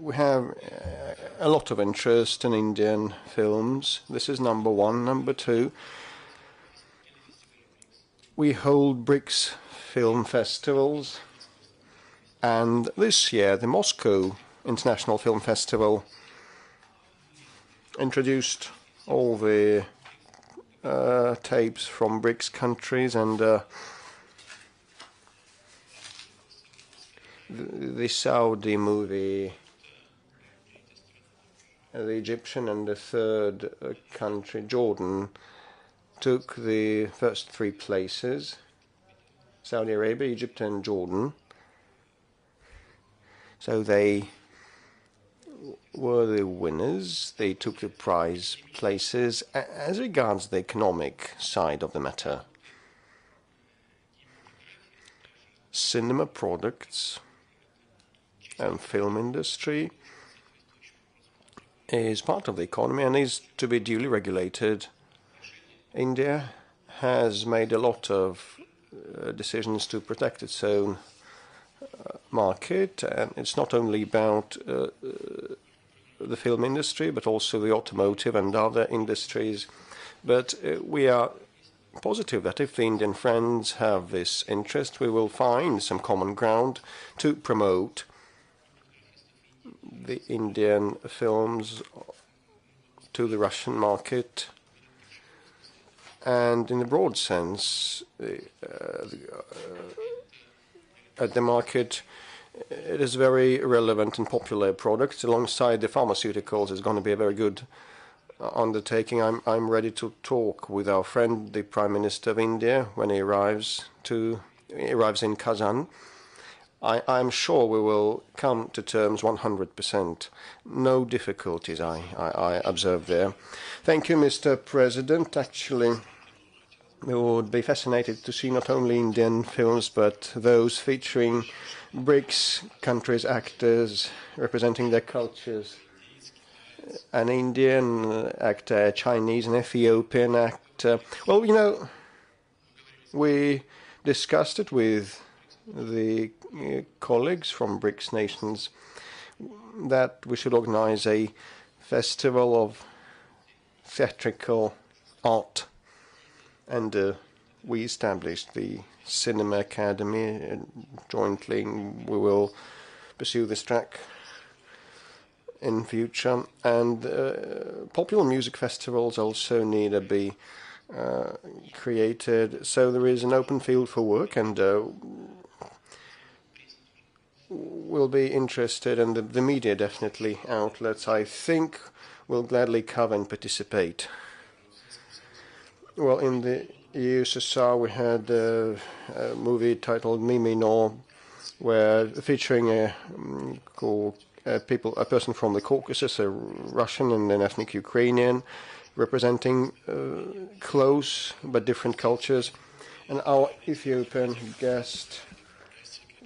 we have a lot of interest in Indian films. This is number one. Number two, we hold Brics film festivals, and this year the Moscow International Film Festival introduced all the tapes from Brics countries, and the Saudi movie, the Egyptian, and the third country, Jordan, took the first three places: Saudi Arabia, Egypt, and Jordan. So they were the winners. They took the prize places. As regards the economic side of the matter, cinema products and film industry is part of the economy and is to be duly regulated. India has made a lot of decisions to protect its own market, and it's not only about the film industry but also the automotive and other industries. But we are positive that if the Indian friends have this interest, we will find some common ground to promote the Indian films to the Russian market. And in a broad sense, at the market, it is very relevant and popular product. Alongside the pharmaceuticals, is going to be a very good undertaking. I'm ready to talk with our friend, the Prime Minister of India, when he arrives in Kazan. I'm sure we will come to terms 100%. No difficulties I observe there. Thank you, Mr. President. Actually, we would be fascinated to see not only Indian films but those featuring Brics countries' actors representing their cultures. An Indian actor, a Chinese, an Ethiopian actor. Well, you know, we discussed it with the colleagues from Brics nations that we should organize a festival of theatrical art, and we established the Cinema Academy, and jointly we will pursue this track in future. And popular music festivals also need to be created, so there is an open field for work, and we'll be interested, and the media definitely outlets, I think, will gladly cover and participate. Well, in the USSR we had a movie titled Mimi No, where featuring a person from the Caucasus, a Russian and an ethnic Ukrainian, representing close but different cultures, and our Ethiopian guest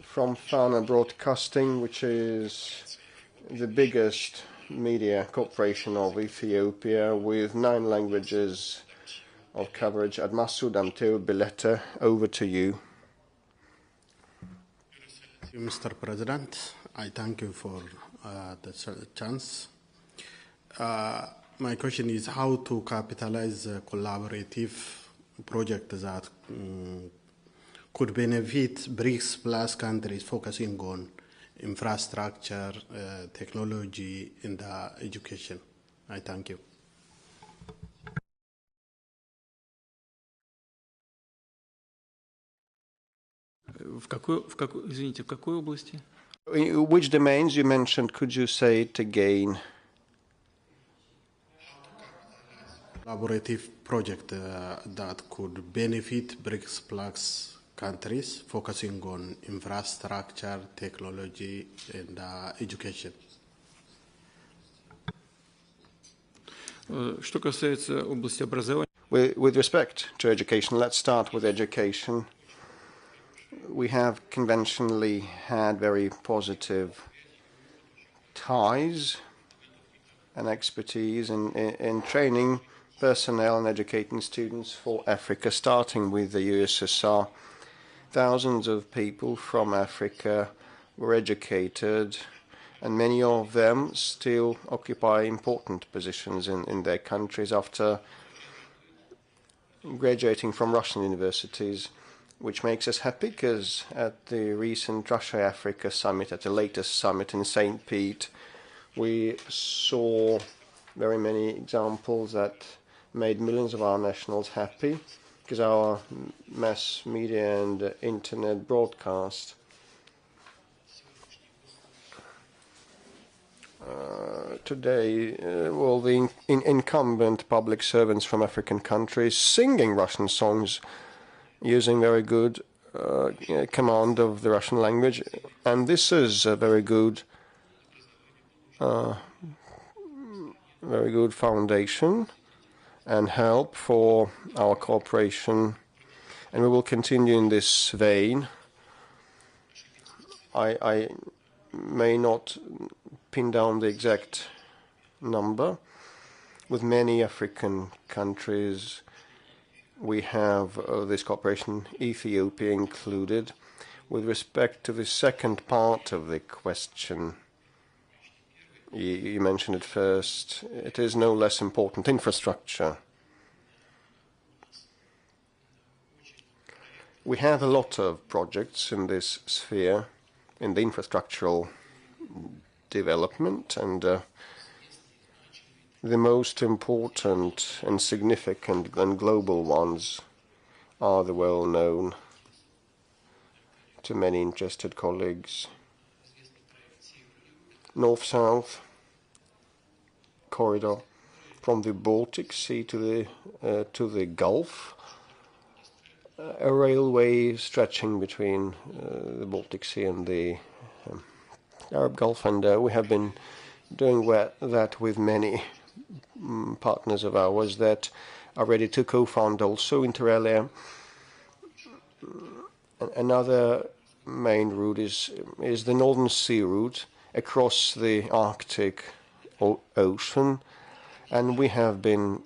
from Fana Broadcasting, which is the biggest media corporation of Ethiopia with 9 languages of coverage. Admasu Damteo Bileta, over to you. Thank you, Mr. President. I thank you for the chance. My question is how to capitalize a collaborative project that could benefit BRICS plus countries focusing on infrastructure, technology, and education. I thank you. Извините, в какой области? Which domains you mentioned? Could you say it again? Collaborative project that could benefit BRICS plus countries focusing on infrastructure, technology, and education. Что касается области образования. With respect to education, let's start with education. We have conventionally had very positive ties and expertise in training personnel and educating students for Africa, starting with the USSR. Thousands of people from Africa were educated and many of them still occupy important positions in their countries after graduating from Russian universities, which makes us happy because at the recent Russia-Africa summit, at the latest summit in St. Pete, we saw very many examples that made millions of our nationals happy because our mass media and internet broadcast today, well, the incumbent public servants from African countries singing Russian songs using very good command of the Russian language, and this is a very good foundation and help for our cooperation, and we will continue in this vein. I may not pin down the exact number. With many African countries, we have this cooperation, Ethiopia included. With respect to the second part of the question, you mentioned it first, it is no less important, infrastructure. We have a lot of projects in this sphere, in the infrastructural development, and the most important and significant and global ones are the well-known to many interested colleagues. North-South corridor from the Baltic Sea to the Gulf, a railway stretching between the Baltic Sea and the Arab Gulf, and we have been doing that with many partners of ours that are ready to co-fund also inter alia. Another main route is the Northern Sea route across the Arctic Ocean, and we have been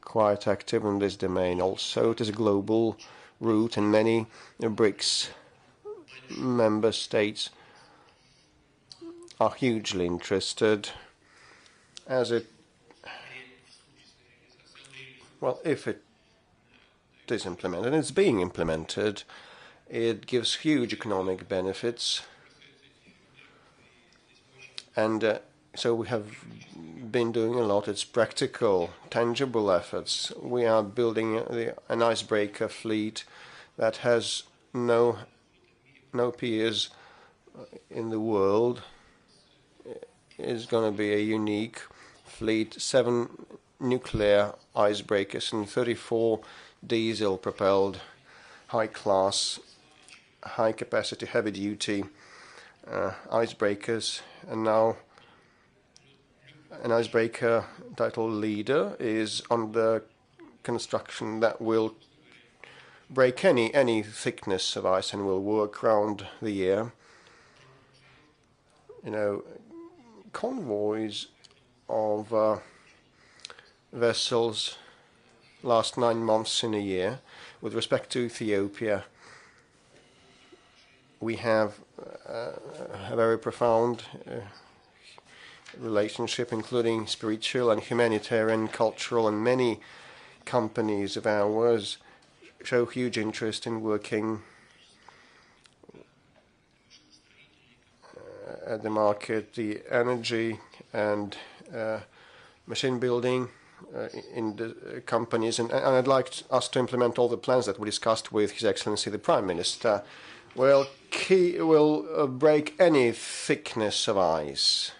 quite active in this domain also. It is a global route, and many Brics member states are hugely interested, as it, well, if it is implemented, and it's being implemented, it gives huge economic benefits. And so we have been doing a lot. It's practical, tangible efforts. We are building an icebreaker fleet that has no peers in the world. It's going to be a unique fleet, 7 nuclear icebreakers and 34 diesel-propelled, high-class, high-capacity, heavy-duty icebreakers. And now an icebreaker titled Leader is under construction that will break any thickness of ice and will work round the year. You know, convoys of vessels last 9 months in a year. With respect to Ethiopia, we have a very profound relationship, including spiritual and humanitarian, cultural, and many companies of ours show huge interest in working at the market, the energy and machine building in the companies, and I'd like us to implement all the plans that we discussed with His Excellency the Prime Minister. Will break any thickness of ice.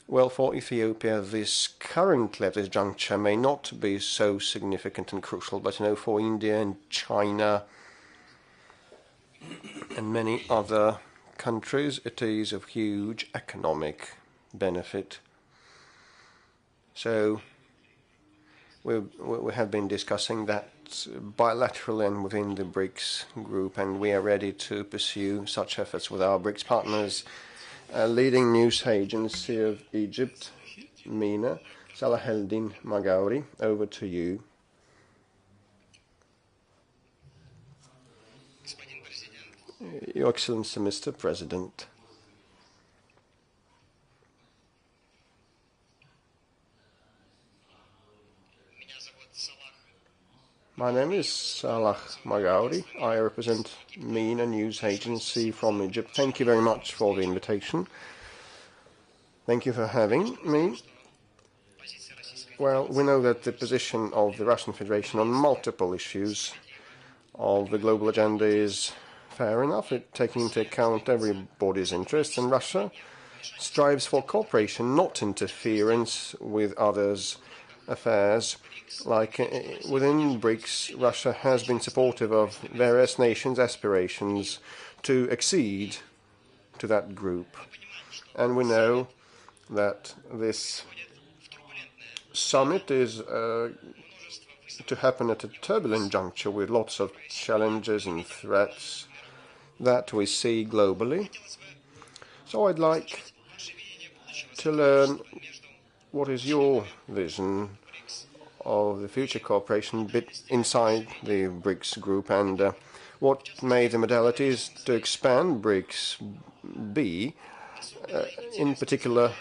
Well, for Ethiopia, this currently at this juncture may not be so significant and crucial, but you know, for India and China and many other countries, it is of huge economic benefit. So we have been discussing that bilaterally and within the Brics group, and we are ready to pursue such efforts with our Brics partners. Leading news agency of Egypt, MENA, Salaheldin Magauri, over to you. Your Excellency, Mr. President, My name is Salah Magauri. I represent MENA, a news agency from Egypt. Thank you very much for the invitation. Thank you for having me. Well, we know that the position of the Russian Federation on multiple issues of the global agenda is fair enough, taking into account everybody's interests, and Russia strives for cooperation, not interference with others' affairs. Like within Brics, Russia has been supportive of various nations' aspirations to accede to that group. And we know that this summit is to happen at a turbulent juncture with lots of challenges and threats that we see globally. So I'd like to learn what is your vision of the future cooperation bit inside the BRICS group, and what may the modalities to expand BRICS be, in particular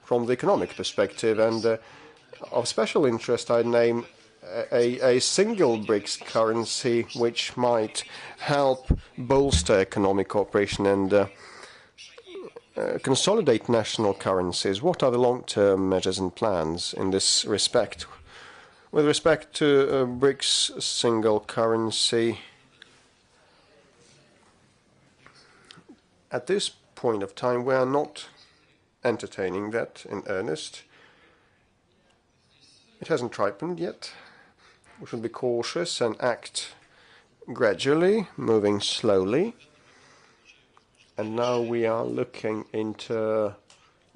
from the economic perspective. And of special interest, I'd name a single BRICS currency which might help bolster economic cooperation and consolidate national currencies. What are the long-term measures and plans in this respect? With respect to BRICS single currency, at this point of time, we are not entertaining that in earnest. It hasn't ripened yet. We should be cautious and act gradually, moving slowly. And now we are looking into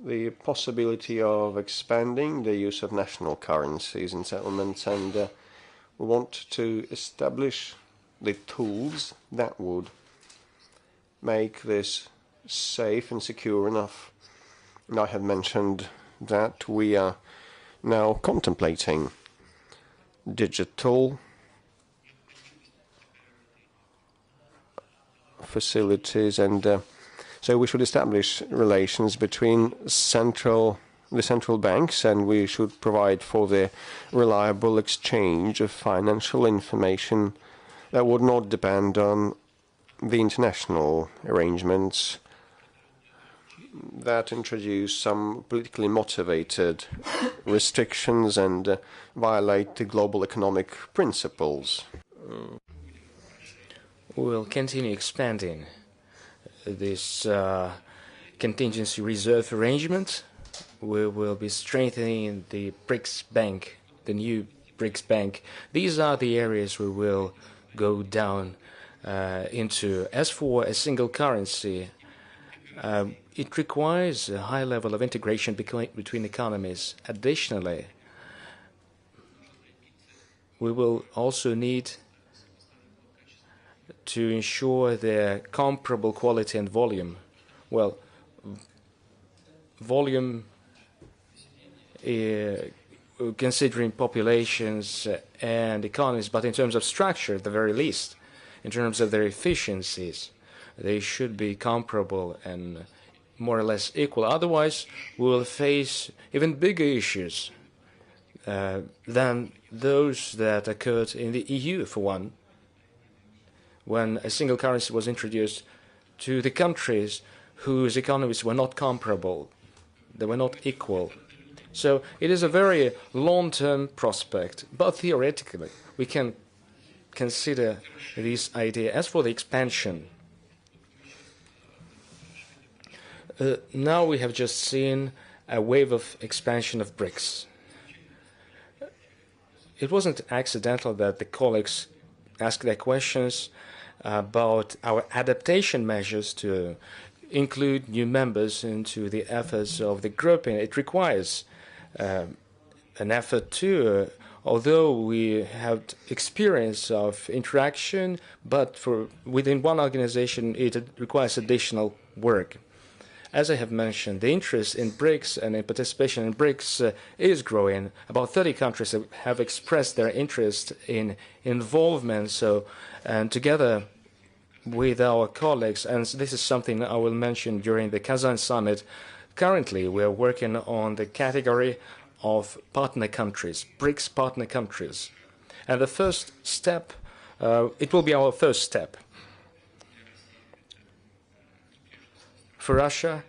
the possibility of expanding the use of national currencies in settlements, and we want to establish the tools that would make this safe and secure enough. And I have mentioned that we are now contemplating digital facilities, and so we should establish relations between the central banks, and we should provide for the reliable exchange of financial information that would not depend on the international arrangements that introduce some politically motivated restrictions and violate the global economic principles. We will continue expanding this contingency reserve arrangement. We will be strengthening the BRICS Bank, the new BRICS Bank. These are the areas we will go down into. As for a single currency, it requires a high level of integration between economies. Additionally, we will also need to ensure their comparable quality and volume. Well, volume, considering populations and economies, but in terms of structure, at the very least, in terms of their efficiencies, they should be comparable and more or less equal. Otherwise, we will face even bigger issues than those that occurred in the EU, for one, when a single currency was introduced to the countries whose economies were not comparable, they were not equal. So it is a very long-term prospect, but theoretically we can consider this idea. As for the expansion, now we have just seen a wave of expansion of BRICS. It wasn't accidental that the colleagues asked their questions about our adaptation measures to include new members into the efforts of the group. And it requires an effort too, although we have experience of interaction, but within one organization it requires additional work. As I have mentioned, the interest in BRICS and in participation in BRICS is growing. About 30 countries have expressed their interest in involvement. So, and together with our colleagues, and this is something I will mention during the Kazan summit, currently we are working on the category of partner countries, BRICS partner countries. And the first step, it will be our first step. For Russia,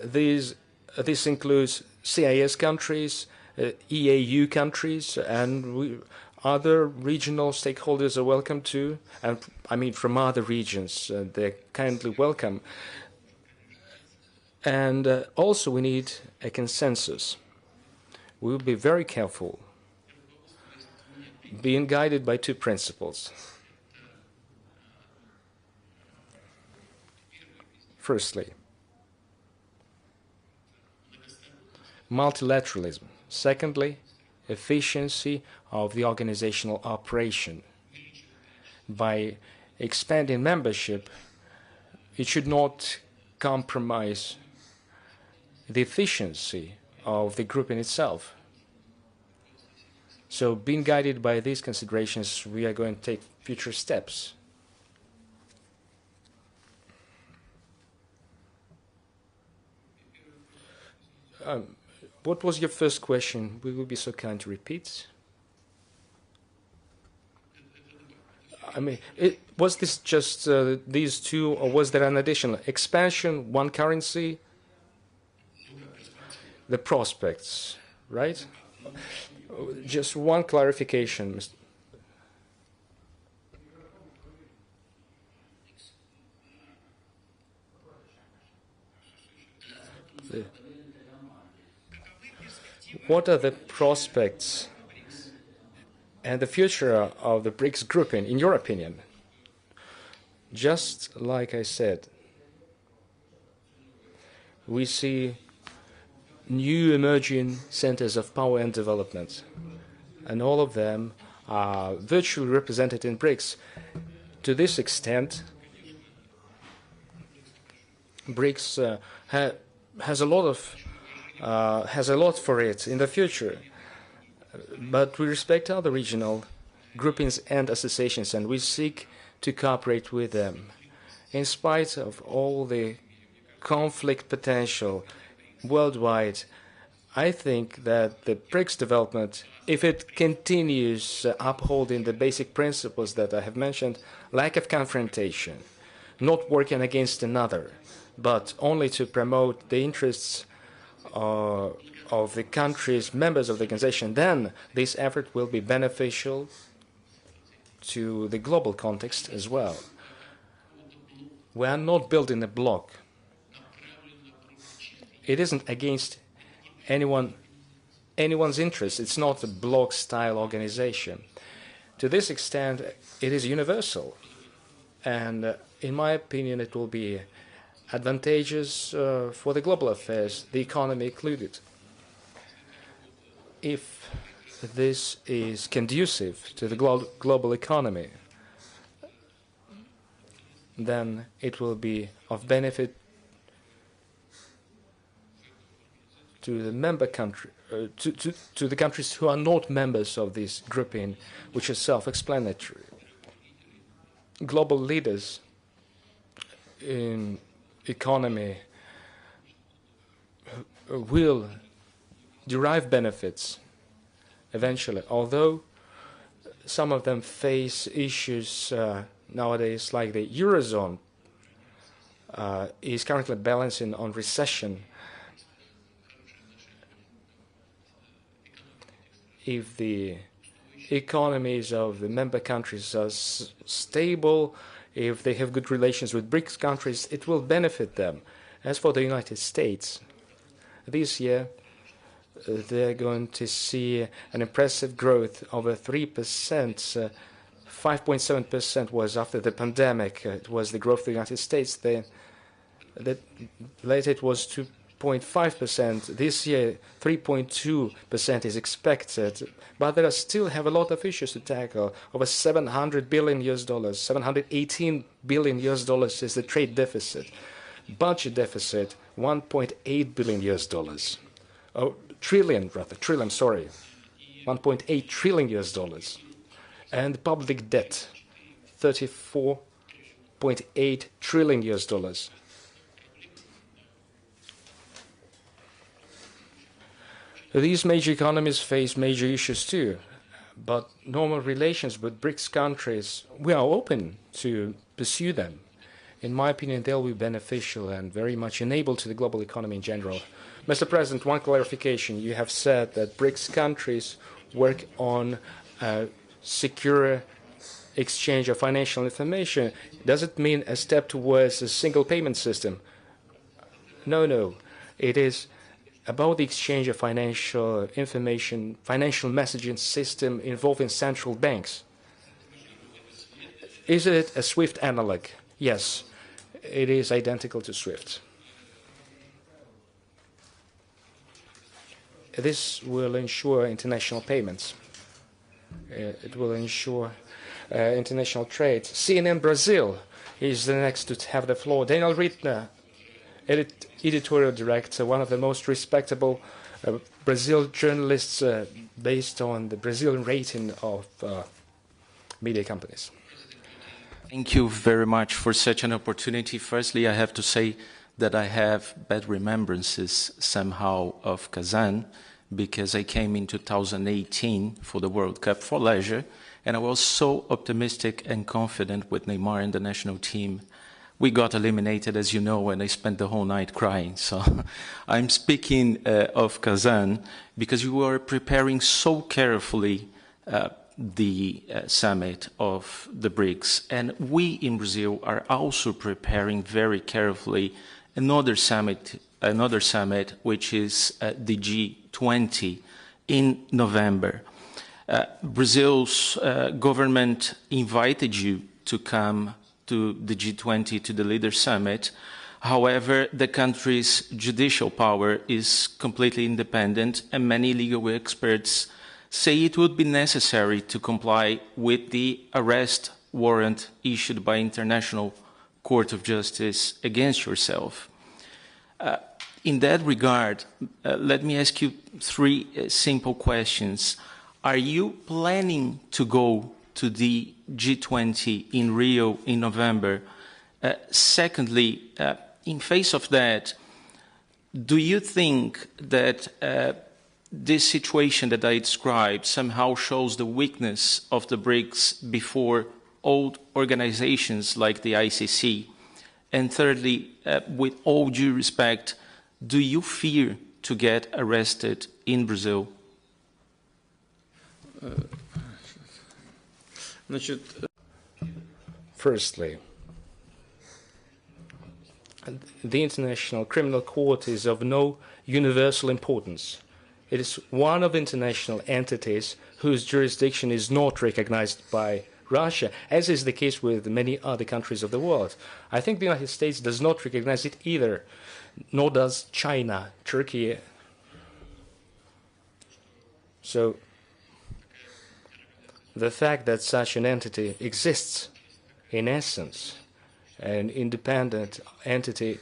this includes CIS countries, EAU countries, and other regional stakeholders are welcome too, and I mean from other regions, they're kindly welcome. And also we need a consensus. We will be very careful, being guided by two principles. Firstly, multilateralism. Secondly, efficiency of the organizational operation. By expanding membership, it should not compromise the efficiency of the group in itself. So, being guided by these considerations, we are going to take future steps. What was your first question? Will you be so kind to repeat? I mean, was this just these two, or was there an additional expansion, one currency? The prospects, right? Just one clarification, Mr. What are the prospects and the future of the BRICS grouping, in your opinion? Just like I said, we see new emerging centers of power and development, and all of them are virtually represented in BRICS. To this extent, BRICS has a lot for it in the future. But we respect other regional groupings and associations, and we seek to cooperate with them. In spite of all the conflict potential worldwide, I think that the BRICS development, if it continues upholding the basic principles that I have mentioned, lack of confrontation, not working against another, but only to promote the interests of the countries, members of the organization, then this effort will be beneficial to the global context as well. We are not building a bloc. It isn't against anyone's interest. It's not a bloc-style organization. To this extent, it is universal. And in my opinion, it will be advantageous for the global affairs, the economy included. If this is conducive to the global economy, then it will be of benefit to the member country, to the countries who are not members of this grouping, which is self-explanatory. Global leaders in economy will derive benefits eventually, although some of them face issues nowadays, like the Eurozone is currently balancing on recession. If the economies of the member countries are stable, if they have good relations with BRICS countries, it will benefit them. As for the United States, this year they're going to see an impressive growth over 3%. 5.7% was after the pandemic. It was the growth of the United States. Later it was 2.5%. This year, 3.2% is expected. But there still have a lot of issues to tackle. Over $700 billion, $718 billion is the trade deficit. Budget deficit, $1.8 billion. Oh, trillion, 1.8 trillion US. And public debt, $34.8 trillion US. These major economies face major issues too, But normal relations with BRICS countries, we are open to pursue them. In my opinion, they'll be beneficial and very much enable to the global economy in general. Mr. President, one clarification. You have said that BRICS countries work on secure exchange of financial information. Does it mean a step towards a single payment system? No. It is about the exchange of financial information, financial messaging system involving central banks. Is it a SWIFT analog? Yes, it is identical to SWIFT. This will ensure international payments. It will ensure international trade. CNN Brazil is the next to have the floor. Daniel Rittner, editorial director, one of the most respectable Brazil journalists based on the Brazilian rating of media companies. Thank you very much for such an opportunity. Firstly, I have to say that I have bad remembrances somehow of Kazan, because I came in 2018 for the World Cup for leisure, and I was so optimistic and confident with Neymar and the national team. We got eliminated, as you know, and I spent the whole night crying. So I'm speaking of Kazan because you were preparing so carefully the summit of the BRICS. And we in Brazil are also preparing very carefully another summit, which is the G20 in November. Brazil's government invited you to come to the G20, to the Leaders Summit. However, the country's judicial power is completely independent, and many legal experts say it would be necessary to comply with the arrest warrant issued by International Court of Justice against yourself. In that regard, let me ask you three simple questions. Are you planning to go to the G20 in Rio in November? Secondly, in face of that, do you think that this situation that I described somehow shows the weakness of the BRICS before old organizations like the ICC? And thirdly, with all due respect, do you fear to get arrested in Brazil? Firstly, the International Criminal Court is of no universal importance. It is one of international entities whose jurisdiction is not recognized by Russia, as is the case with many other countries of the world. I think the United States does not recognize it either, nor does China, Turkey. So the fact that such an entity exists, in essence, an independent entity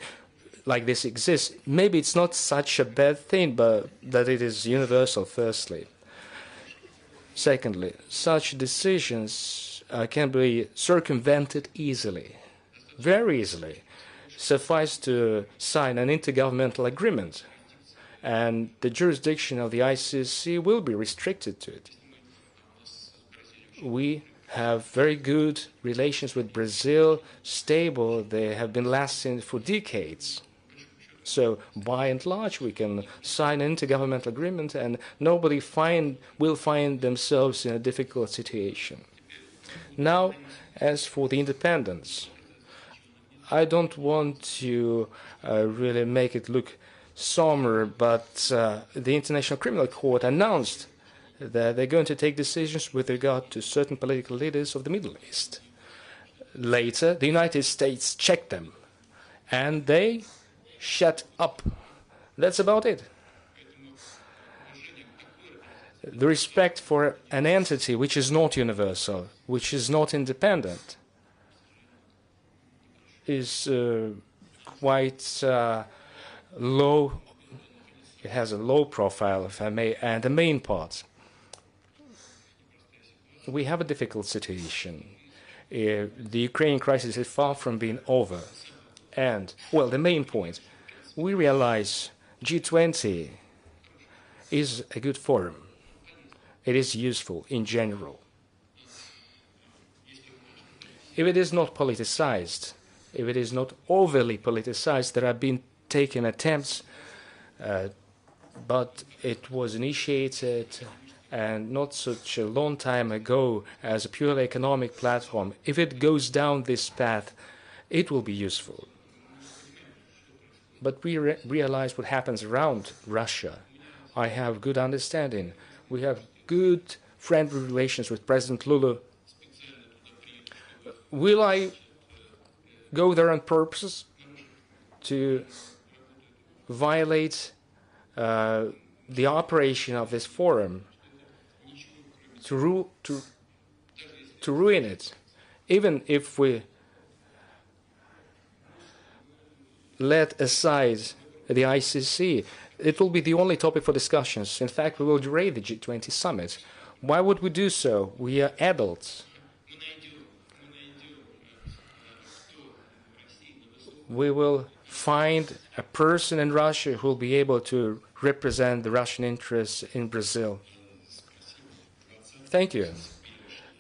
like this exists, maybe it's not such a bad thing, but that it is universal, firstly. Secondly, such decisions can be circumvented easily, very easily. Suffice to sign an intergovernmental agreement, and the jurisdiction of the ICC will be restricted to it. We have very good relations with Brazil, stable. They have been lasting for decades. So, by and large, we can sign an intergovernmental agreement and nobody will find themselves in a difficult situation. Now, as for the independence, I don't want to really make it look somber, but the International Criminal Court announced that they're going to take decisions with regard to certain political leaders of the Middle East. Later, the United States checked them, and they shut up. That's about it. The respect for an entity which is not universal, which is not independent, is quite low. It has a low profile, if I may. And the main part, we have a difficult situation. The Ukrainian crisis is far from being over. And, well, the main point, we realize G20 is a good forum. it is useful in general. If it is not politicized, if it is not overly politicized, there have been taken attempts, but it was initiated and not such a long time ago as a purely economic platform. If it goes down this path, it will be useful. But we realize what happens around Russia. I have good understanding. We have good friendly relations with President Lula. Will I go there on purpose to violate the operation of this forum, to ruin it? Even if we let aside the ICC, it will be the only topic for discussions. In fact, we will derail the G20 summit. Why would we do so? We are adults. We will find a person in Russia who will be able to represent the Russian interests in Brazil. Thank you.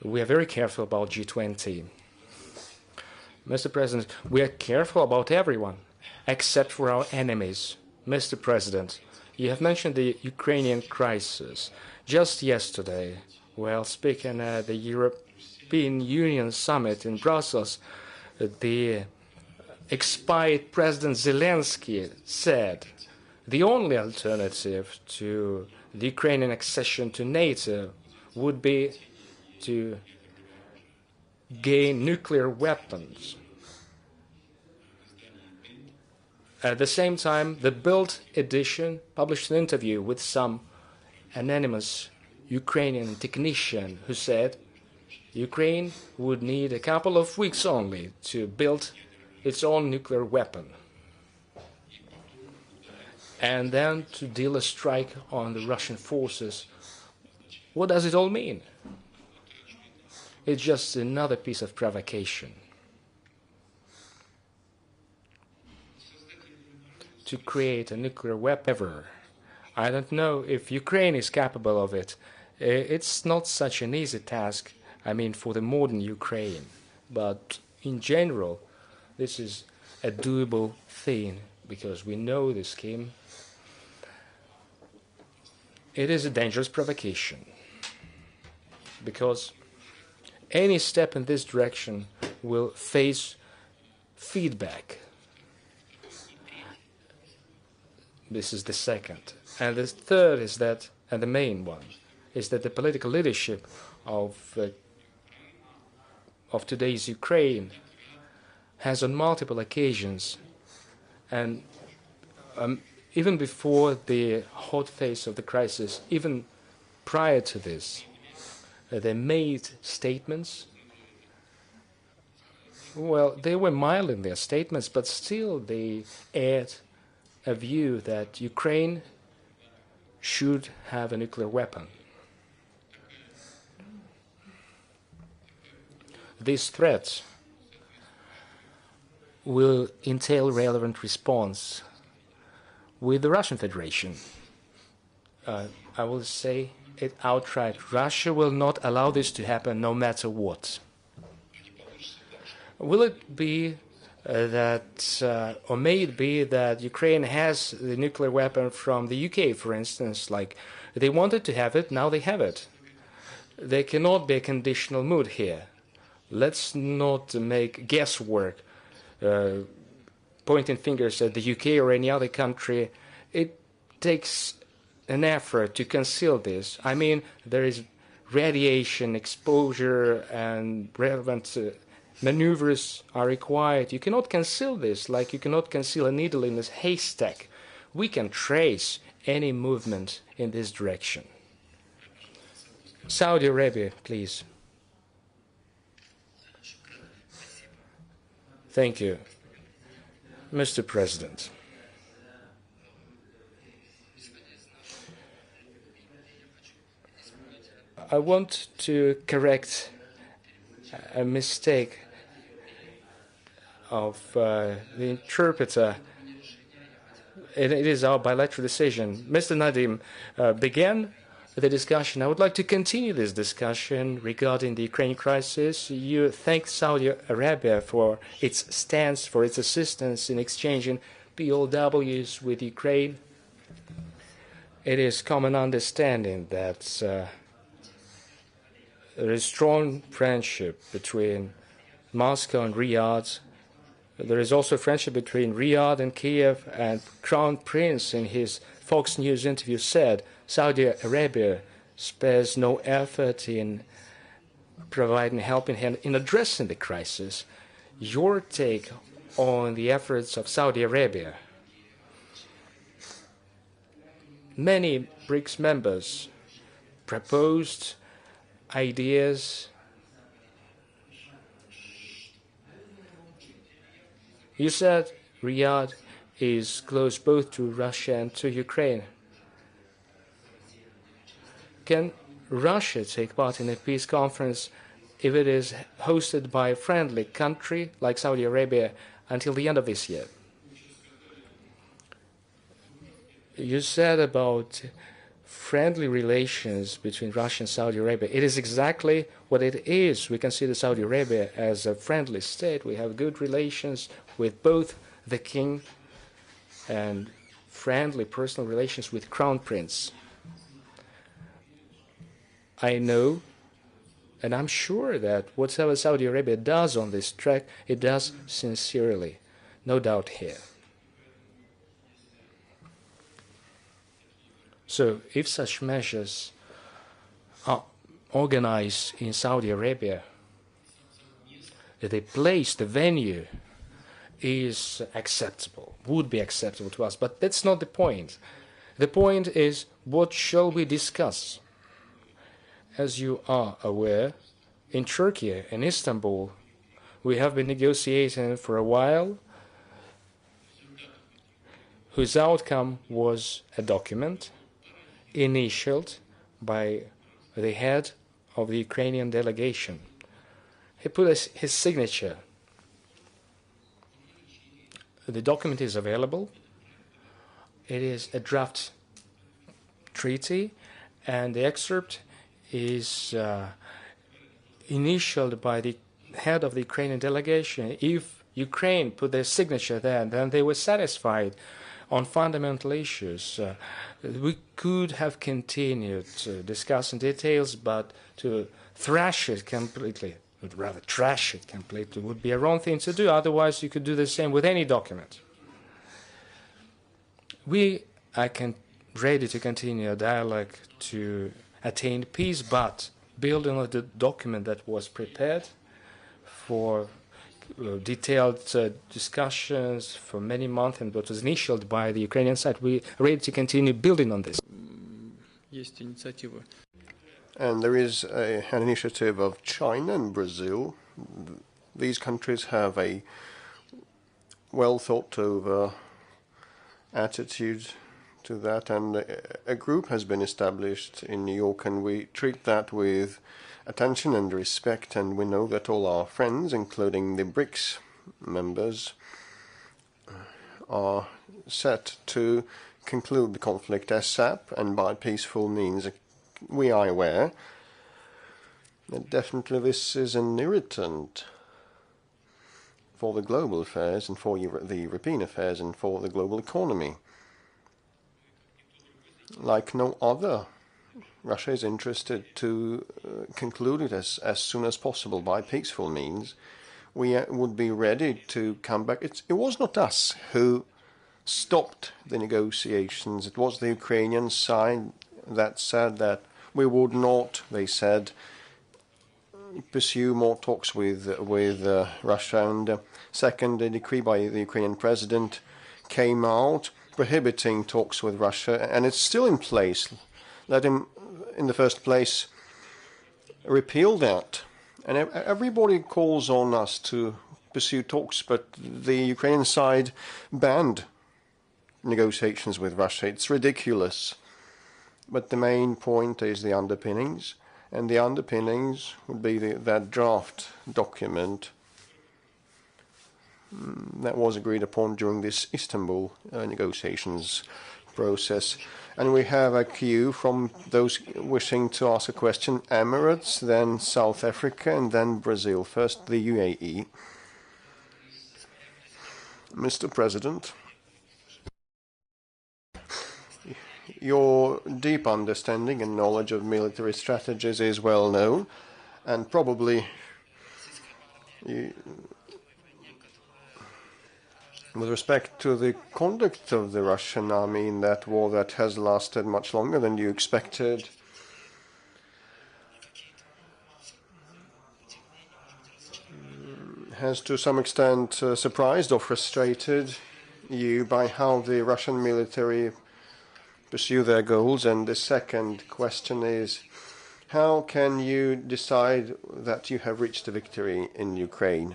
We are very careful about G20. Mr. President, we are careful about everyone, except for our enemies. Mr. President, you have mentioned the Ukrainian crisis. Just yesterday, while speaking at the European Union summit in Brussels, the expired President Zelensky said the only alternative to the Ukrainian accession to NATO would be to gain nuclear weapons. At the same time, the Bild edition published an interview with some anonymous Ukrainian technician who said Ukraine would need a couple of weeks only to build its own nuclear weapon, and then to deal a strike on the Russian forces. What does it all mean? It's just another piece of provocation to create a nuclear weapon. I don't know if Ukraine is capable of it. It's not such an easy task, I mean, for the modern Ukraine. But in general, this is a doable thing because we know the scheme. It is a dangerous provocation because any step in this direction will face feedback. This is the second. And the third is that, and the main one, is that the political leadership of today's Ukraine has on multiple occasions, and even before the hot phase of the crisis, even prior to this, they made statements. Well, they were mild in their statements, but still they aired a view that Ukraine should have a nuclear weapon. These threats will entail relevant response with the Russian Federation. I will say it outright. Russia will not allow this to happen no matter what. Will it be or may it be that Ukraine has the nuclear weapon from the UK, for instance, like they wanted to have it, now they have it. There cannot be a conditional mood here. Let's not make guesswork, pointing fingers at the UK or any other country. It takes an effort to conceal this. I mean, there is radiation exposure and relevant maneuvers are required. You cannot conceal this like you cannot conceal a needle in a haystack. We can trace any movement in this direction. Saudi Arabia, please. Thank you, Mr. President. I want to correct a mistake of the interpreter. It is our bilateral decision. Mr. Nadim began the discussion. I would like to continue this discussion regarding the Ukraine crisis. You thank Saudi Arabia for its stance, for its assistance in exchanging POWs with Ukraine. It is common understanding that there is strong friendship between Moscow and Riyadh. There is also friendship between Riyadh and Kiev, and Crown Prince in his Fox News interview said Saudi Arabia spares no effort in providing helping hand in addressing the crisis. Your take on the efforts of Saudi Arabia? Many Brics members proposed ideas. You said Riyadh is close both to Russia and to Ukraine. Can Russia take part in a peace conference if it is hosted by a friendly country like Saudi Arabia until the end of this year? You said about friendly relations between Russia and Saudi Arabia. It is exactly what it is. We consider Saudi Arabia as a friendly state. We have good relations with both the king and friendly personal relations with Crown Prince. I know, and I'm sure that whatever Saudi Arabia does on this track, it does sincerely. No doubt here. So if such measures are organized in Saudi Arabia, the place, the venue is acceptable, would be acceptable to us. But that's not the point. The point is, what shall we discuss? As you are aware, in Turkey, in Istanbul, we have been negotiating for a while, whose outcome was a document initialed by the head of the Ukrainian delegation. He put his signature. The document is available. It is a draft treaty, and the excerpt is initialed by the head of the Ukrainian delegation. If Ukraine put their signature there, then they were satisfied on fundamental issues. We could have continued to discuss in details, but to thrash it completely, rather trash it completely, would be a wrong thing to do. Otherwise, you could do the same with any document. We are ready to continue a dialogue to attain peace, but building on the document that was prepared for detailed discussions for many months and what was initialed by the Ukrainian side, we are ready to continue building on this. Есть инициатива. And there is an initiative of China and Brazil. These countries have a well thought over attitude to that, and a group has been established in New York, and we treat that with attention and respect, and we know that all our friends, including the Brics members, are set to conclude the conflict ASAP and by peaceful means. We are aware that definitely this is an irritant for the global affairs and for the European affairs and for the global economy. Like no other, Russia is interested to conclude it as soon as possible by peaceful means. We would be ready to come back. It was not us who stopped the negotiations. It was the Ukrainian side that said that we would not, they said, pursue more talks with Russia. And second, a decree by the Ukrainian president came out prohibiting talks with Russia, and it's still in place. Let him, in the first place, repeal that. And everybody calls on us to pursue talks, but the Ukrainian side banned negotiations with Russia. It's ridiculous. But the main point is the underpinnings, and the underpinnings would be that draft document that was agreed upon during this Istanbul negotiations. process. And we have a queue from those wishing to ask a question. Emirates, then South Africa, and then Brazil. First, the UAE. Mr. President, your deep understanding and knowledge of military strategies is well known, and probably with respect to the conduct of the Russian army in that war that has lasted much longer than you expected, has to some extent surprised or frustrated you by how the Russian military pursue their goals? And the second question is, how can you decide that you have reached a victory in Ukraine?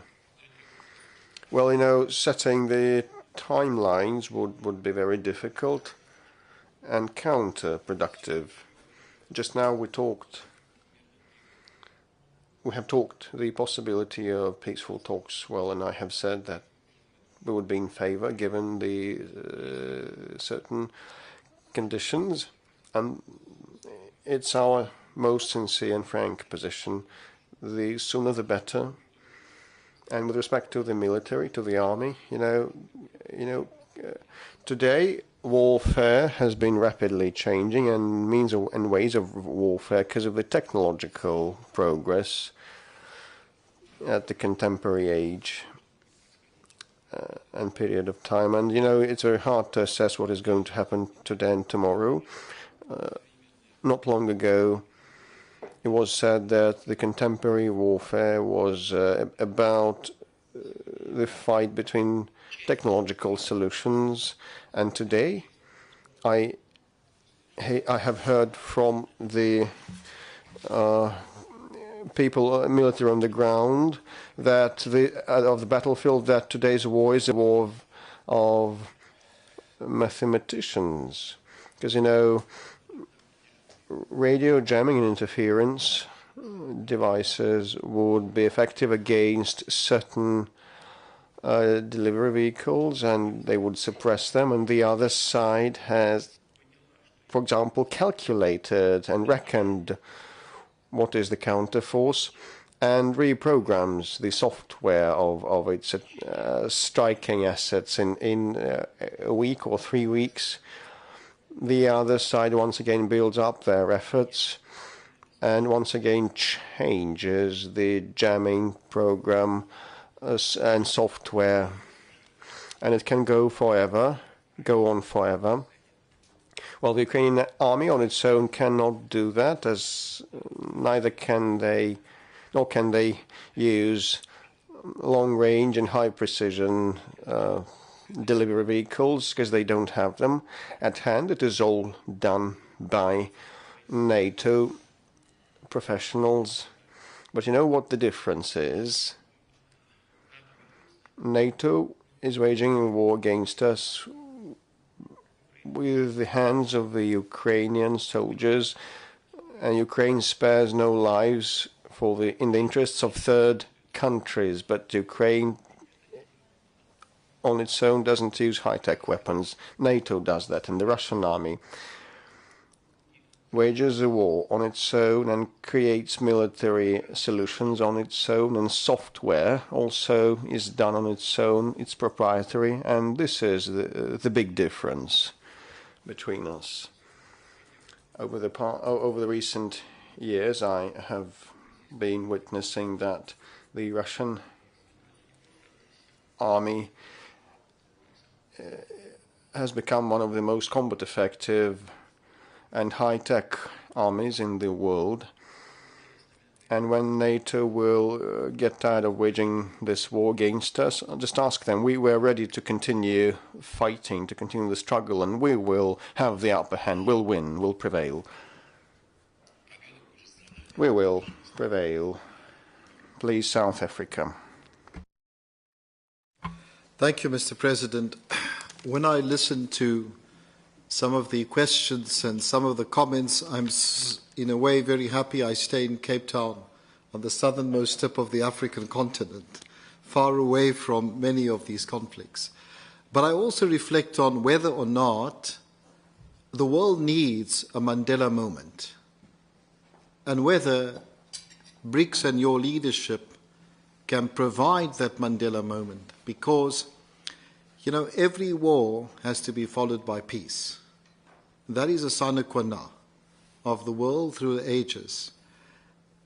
Well, you know, setting the timelines would be very difficult and counterproductive. Just now we have talked the possibility of peaceful talks, well, and I have said that we would be in favor given the certain conditions, and it's our most sincere and frank position. The sooner the better. And with respect to the military, to the army, today warfare has been rapidly changing, and means and ways of warfare because of the technological progress at the contemporary age and period of time. And it's very hard to assess what is going to happen today and tomorrow. Not long ago, it was said that the contemporary warfare was about the fight between technological solutions, and today I have heard from the people, military on the ground, that of the battlefield, that today's war is a war of mathematicians, because radio jamming and interference devices would be effective against certain delivery vehicles, and they would suppress them. And the other side has, for example, calculated and reckoned what is the counterforce and reprograms the software of its striking assets in a week or 3 weeks. The other side once again builds up their efforts and once again changes the jamming program and software, and it can go on forever. Well, the Ukrainian army on its own cannot do that, as neither can they, nor can they use long-range and high-precision delivery vehicles, because they don't have them at hand. It is all done by NATO professionals. But you know what the difference is? NATO is waging a war against us with the hands of the Ukrainian soldiers, and Ukraine spares no lives in the interests of third countries. But Ukraine on its own doesn't use high-tech weapons. NATO does that, and the Russian army wages a war on its own and creates military solutions on its own, and software also is done on its own. It's proprietary, and this is the big difference between us. Over the recent years, I have been witnessing that the Russian army has become one of the most combat effective and high-tech armies in the world. And when NATO will get tired of waging this war against us, I'll just ask them. We were ready to continue fighting, to continue the struggle, and we will have the upper hand. We'll win. We'll prevail. We will prevail. Please, South Africa. Thank you, Mr. President. When I listen to some of the questions and some of the comments, I'm in a way very happy I stay in Cape Town on the southernmost tip of the African continent, far away from many of these conflicts. But I also reflect on whether or not the world needs a Mandela moment, and whether Brics and your leadership can provide that Mandela moment, because, you know, every war has to be followed by peace. That is a sine qua non of the world through the ages.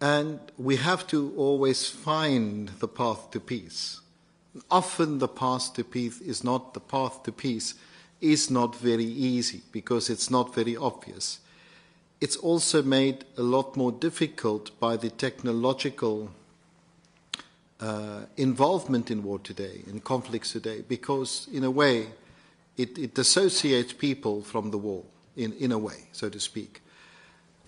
And we have to always find the path to peace. Often the path to peace is not very easy because it's not very obvious. It's also made a lot more difficult by the technological involvement in war today, in conflicts today, because in a way it dissociates people from the war, in a way, so to speak.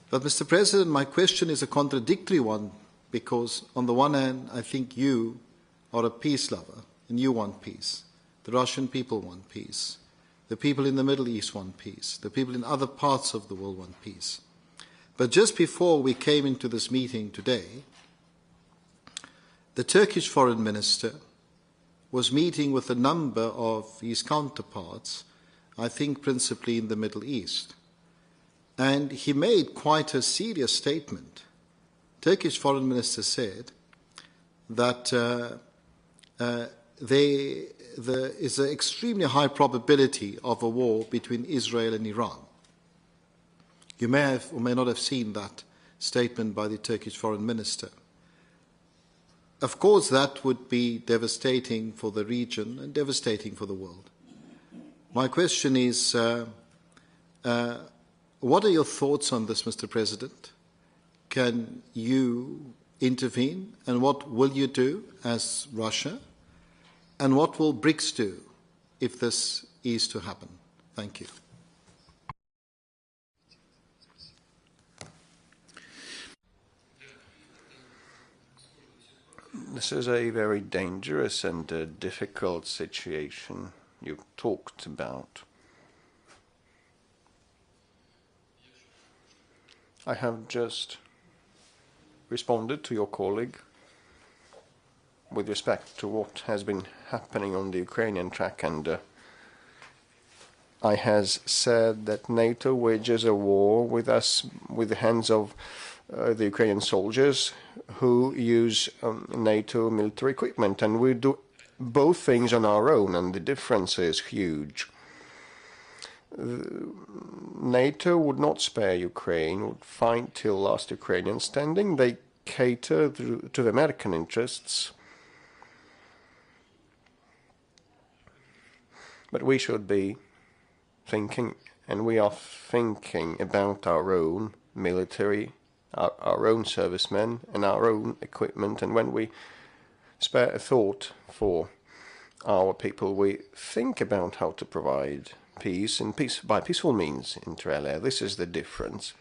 But Mr. President, my question is a contradictory one, because on the one hand, I think you are a peace lover and you want peace. The Russian people want peace. The people in the Middle East want peace. The people in other parts of the world want peace. But just before we came into this meeting today, the Turkish foreign minister was meeting with a number of his counterparts, I think principally in the Middle East. And he made quite a serious statement. Turkish foreign minister said that there is an extremely high probability of a war between Israel and Iran. You may have or may not have seen that statement by the Turkish foreign minister. Of course, that would be devastating for the region and devastating for the world. My question is, what are your thoughts on this, Mr. President? Can you intervene? And what will you do as Russia? And what will Brics do if this is to happen? Thank you. This is a very dangerous and difficult situation you talked about. I have just responded to your colleague with respect to what has been happening on the Ukrainian track, and I has said that NATO wages a war with us, with the hands of the Ukrainian soldiers who use NATO military equipment, and we do both things on our own, and the difference is huge. NATO would not spare Ukraine, would fight till last Ukrainian standing. They cater to the American interests. But we should be thinking, and we are thinking about our own military, our own servicemen and our own equipment. And when we spare a thought for our people, we think about how to provide peace, and peace by peaceful means, inter alia. This is the difference.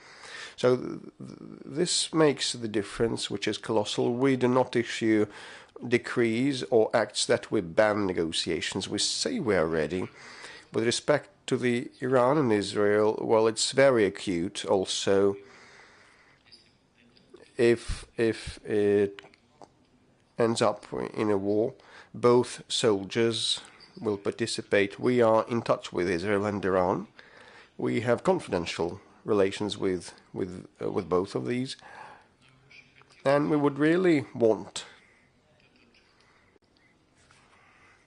So this makes the difference, which is colossal. We do not issue decrees or acts that we ban negotiations. We say we are ready. With respect to the Iran and Israel, well, it's very acute also. If it ends up in a war, both soldiers will participate. We are in touch with Israel and Iran. We have confidential relations with both of these, and we would really want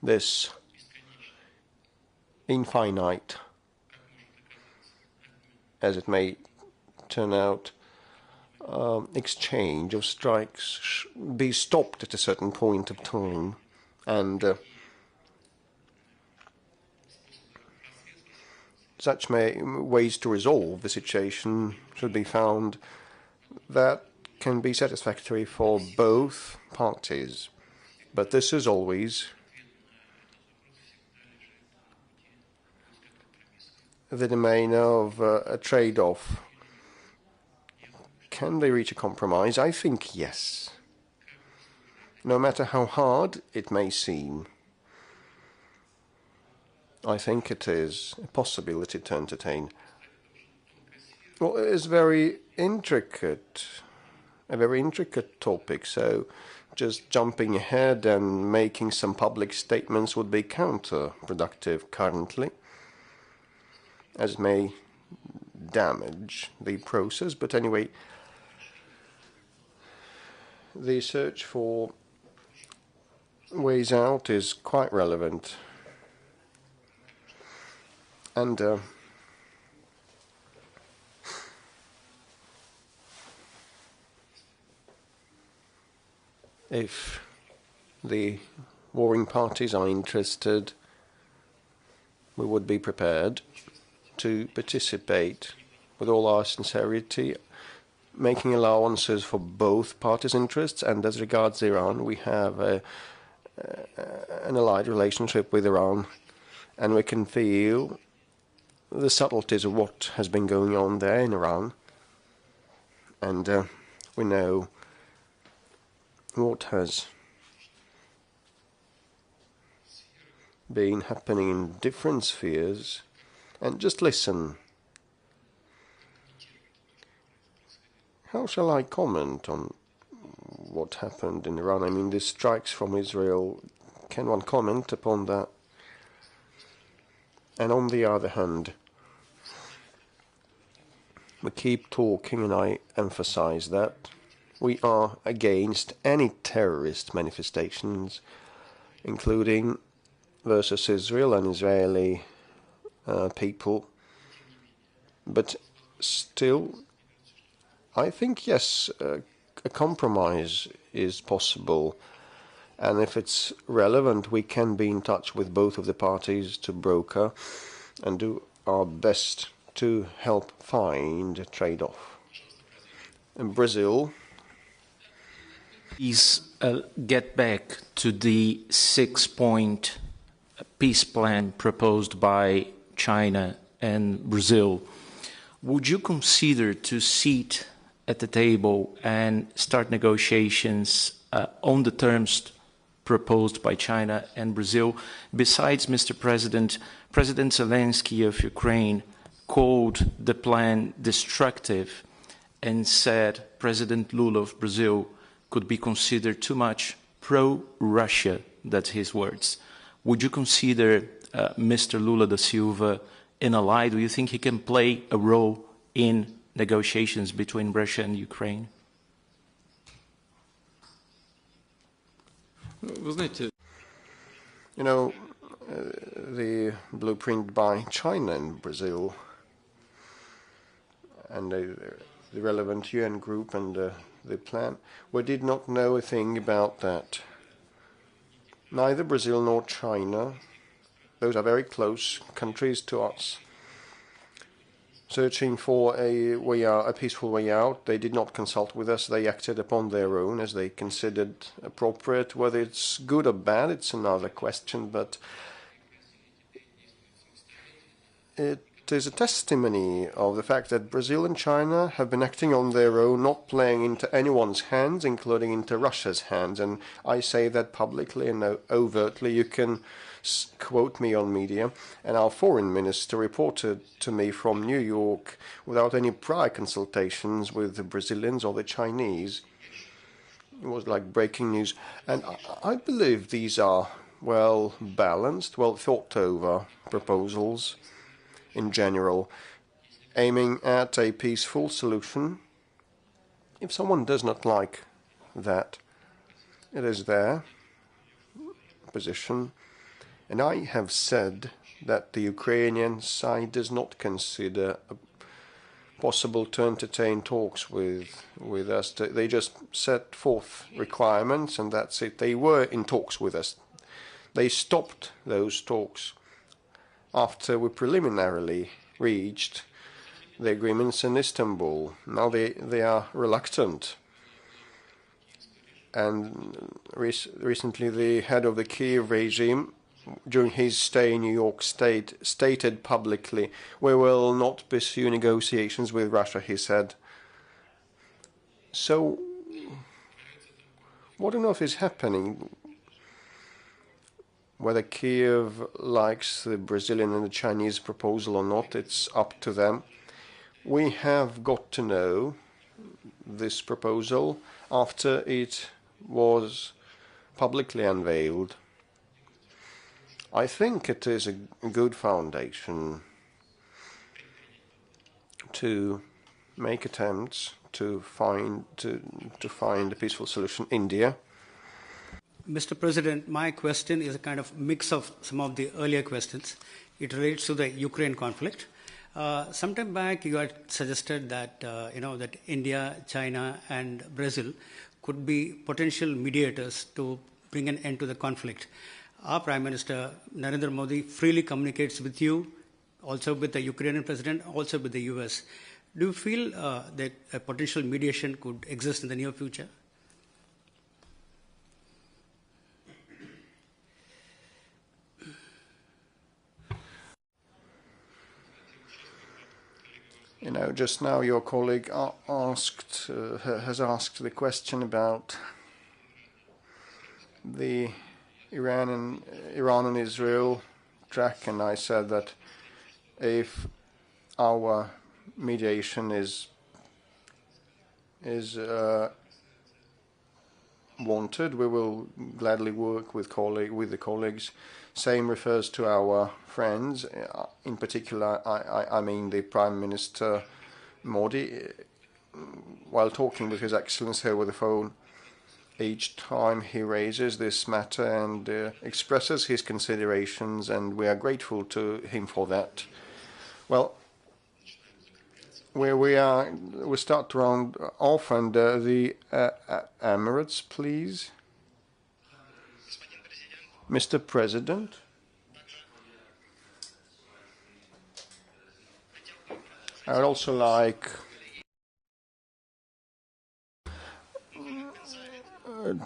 this infinite, as it may turn out, exchange of strikes be stopped at a certain point of time, and such ways to resolve the situation should be found that can be satisfactory for both parties. But this is always the domain of a trade-off. Can they reach a compromise? I think yes. No matter how hard it may seem, I think it is a possibility to entertain. Well, it is a very intricate topic, so just jumping ahead and making some public statements would be counterproductive currently, as may damage the process. But anyway, the search for ways out is quite relevant. And if the warring parties are interested, we would be prepared to participate with all our sincerity, making allowances for both parties' interests. And as regards Iran, we have an allied relationship with Iran, and we can feel the subtleties of what has been going on there in Iran. And we know what has been happening in different spheres. And just listen. How shall I comment on what happened in Iran? I mean, the strikes from Israel, can one comment upon that? And on the other hand, we keep talking, and I emphasize that we are against any terrorist manifestations, including versus Israel and Israeli people. But still, I think, yes, a compromise is possible. And if it's relevant, we can be in touch with both of the parties to broker and do our best to help find a trade-off. In Brazil, please get back to the 6-point peace plan proposed by China and Brazil. Would you consider to sit at the table and start negotiations on the terms proposed by China and Brazil? Besides, Mr. President, President Zelensky of Ukraine called the plan destructive and said President Lula of Brazil could be considered too much pro-Russia. That's his words. Would you consider Mr. Lula da Silva an ally? Do you think he can play a role in negotiations between Russia and Ukraine? You know, the blueprint by China and Brazil and the relevant UN group and the plan, we did not know a thing about that. Neither Brazil nor China, those are very close countries to us, searching for a peaceful way out. They did not consult with us. They acted upon their own as they considered appropriate. Whether it's good or bad, it's another question, but it is a testimony of the fact that Brazil and China have been acting on their own, not playing into anyone's hands, including into Russia's hands. And I say that publicly and overtly. You can quote me on media. And our foreign minister reported to me from New York without any prior consultations with the Brazilians or the Chinese. It was like breaking news. And I believe these are well balanced, well thought over proposals in general, aiming at a peaceful solution. If someone does not like that, it is their position. And I have said that the Ukrainian side does not consider possible to entertain talks with us. They just set forth requirements and that's it. They were in talks with us. They stopped those talks after we preliminarily reached the agreements in Istanbul. Now they are reluctant. And recently the head of the Kiev regime, during his stay in New York State, stated publicly, "We will not pursue negotiations with Russia," he said. So, what on earth is happening? Whether Kiev likes the Brazilian and the Chinese proposal or not, it's up to them. We have got to know this proposal after it was publicly unveiled. I think it is a good foundation to make attempts to find a peaceful solution. India. Mr. President, my question is a kind of mix of some of the earlier questions. It relates to the Ukraine conflict. Some time back, you had suggested that that India, China, and Brazil could be potential mediators to bring an end to the conflict. Our Prime Minister Narendra Modi freely communicates with you, also with the Ukrainian president, also with the US. Do you feel that a potential mediation could exist in the near future? Just now your colleague has asked the question about the Iran and Israel track, and I said that if our mediation is wanted, we will gladly work with the colleagues. Same refers to our friends. In particular, I mean the Prime Minister Modi. While talking with His Excellency over the phone, each time he raises this matter and expresses his considerations, and we are grateful to him for that. Well, we start to round off, and the Emirates, please. Mr. President, I would also like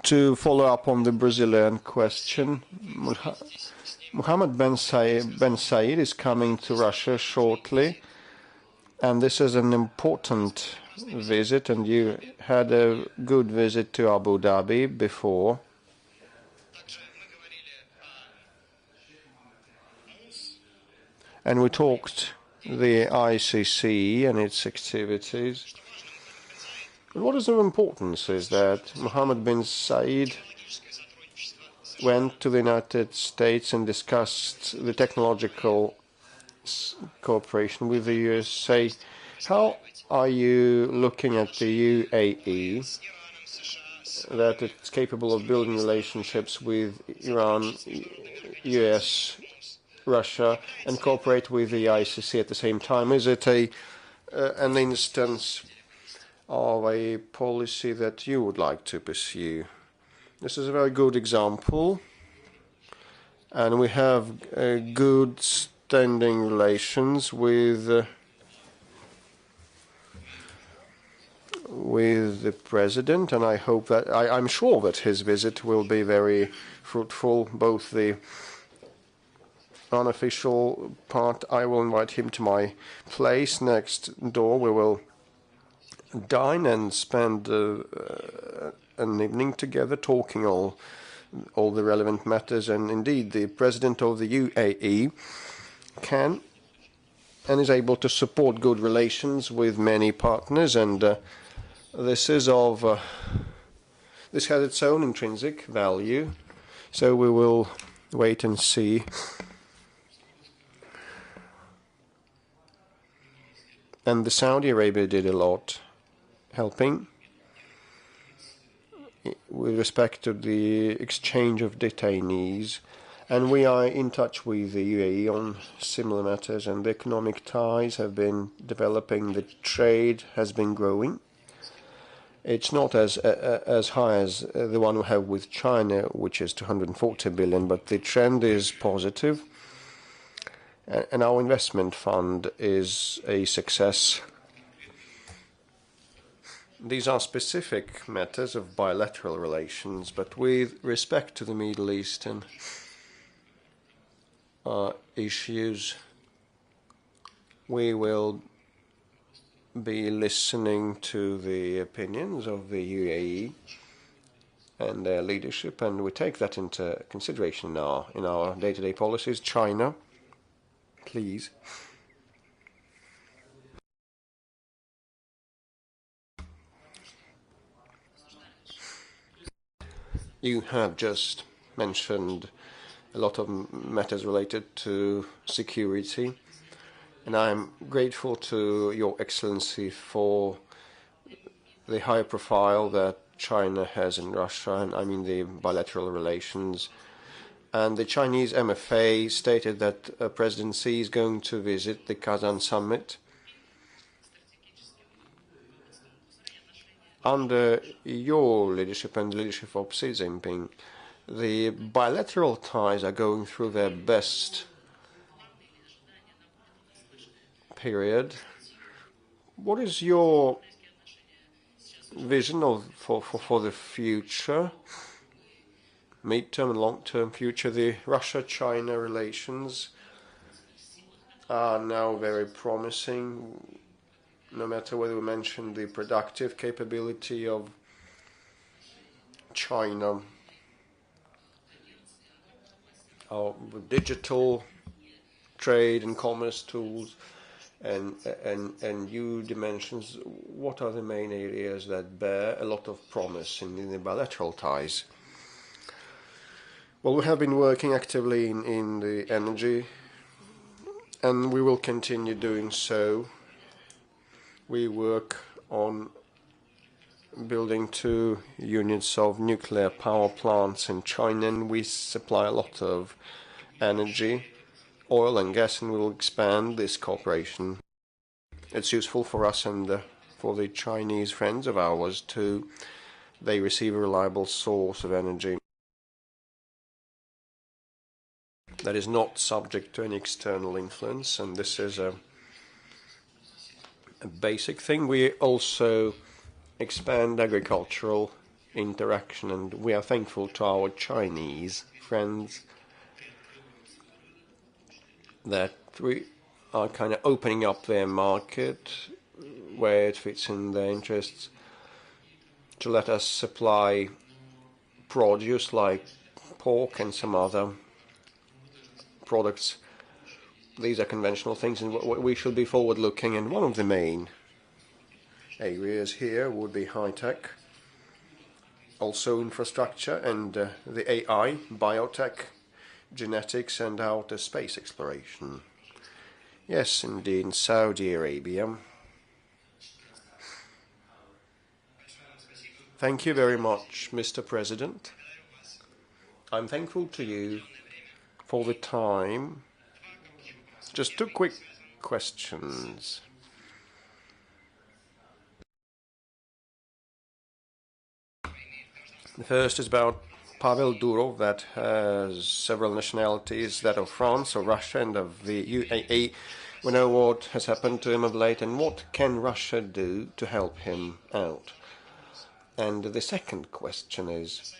to follow up on the Brazilian question. Mohammed Ben Said is coming to Russia shortly, and this is an important visit, and you had a good visit to Abu Dhabi before. And we talked the ICC and its activities. But what is of importance is that Mohammed bin Said went to the United States and discussed the technological cooperation with the USA. How are you looking at the UAE, that it's capable of building relationships with Iran, US, Russia, and cooperate with the ICC at the same time? Is it an instance of a policy that you would like to pursue? This is a very good example, and we have good standing relations with the president, and I hope that I'm sure that his visit will be very fruitful. Both the unofficial part, I will invite him to my place next door. We will dine and spend an evening together talking all the relevant matters. And indeed, the president of the UAE can and is able to support good relations with many partners, and this has its own intrinsic value. So we will wait and see. And the Saudi Arabia did a lot, helping with respect to the exchange of detainees. And we are in touch with the UAE on similar matters, and the economic ties have been developing. The trade has been growing. It's not as high as the one we have with China, which is 240 billion, but the trend is positive. And our investment fund is a success. These are specific matters of bilateral relations, but with respect to the Middle Eastern issues, we will be listening to the opinions of the UAE and their leadership, and we take that into consideration in our day-to-day policies. China, please. You have just mentioned a lot of matters related to security. And I'm grateful to Your Excellency for the high profile that China has in Russia, and I mean the bilateral relations. And the Chinese MFA stated that President Xi is going to visit the Kazan summit. Under your leadership and the leadership of Xi Jinping, the bilateral ties are going through their best period. What is your vision for the future, mid-term and long-term future? The Russia-China relations are now very promising, no matter whether we mention the productive capability of China, or digital trade and commerce tools, and new dimensions. What are the main areas that bear a lot of promise in the bilateral ties? Well, we have been working actively in the energy, and we will continue doing so. We work on building 2 units of nuclear power plants in China, and we supply a lot of energy, oil and gas, and we will expand this cooperation. It's useful for us and for the Chinese friends of ours too. They receive a reliable source of energy that is not subject to any external influence, and this is a basic thing. We also expand agricultural interaction, and we are thankful to our Chinese friends that we are kind of opening up their market where it fits in their interests to let us supply produce like pork and some other products. These are conventional things, and we should be forward-looking, and one of the main areas here would be high-tech, also infrastructure, and the AI, biotech, genetics, and outer space exploration. Yes, indeed, in Saudi Arabia. Thank you very much, Mr. President. I'm thankful to you for the time. Just 2 quick questions. The first is about Pavel Durov, that has several nationalities, that of France, of Russia, and of the UAE. We know what has happened to him of late, and what can Russia do to help him out? And the second question is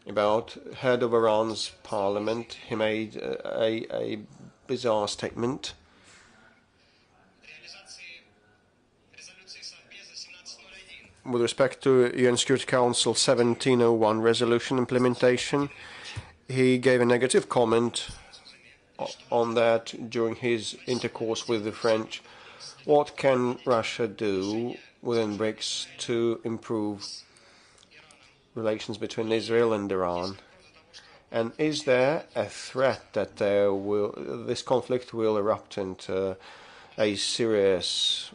about head of Iran's parliament. He made a bizarre statement. With respect to UN Security Council 1701 resolution implementation, he gave a negative comment on that during his intercourse with the French. What can Russia do within Brics to improve relations between Israel and Iran? And is there a threat that this conflict will erupt into a serious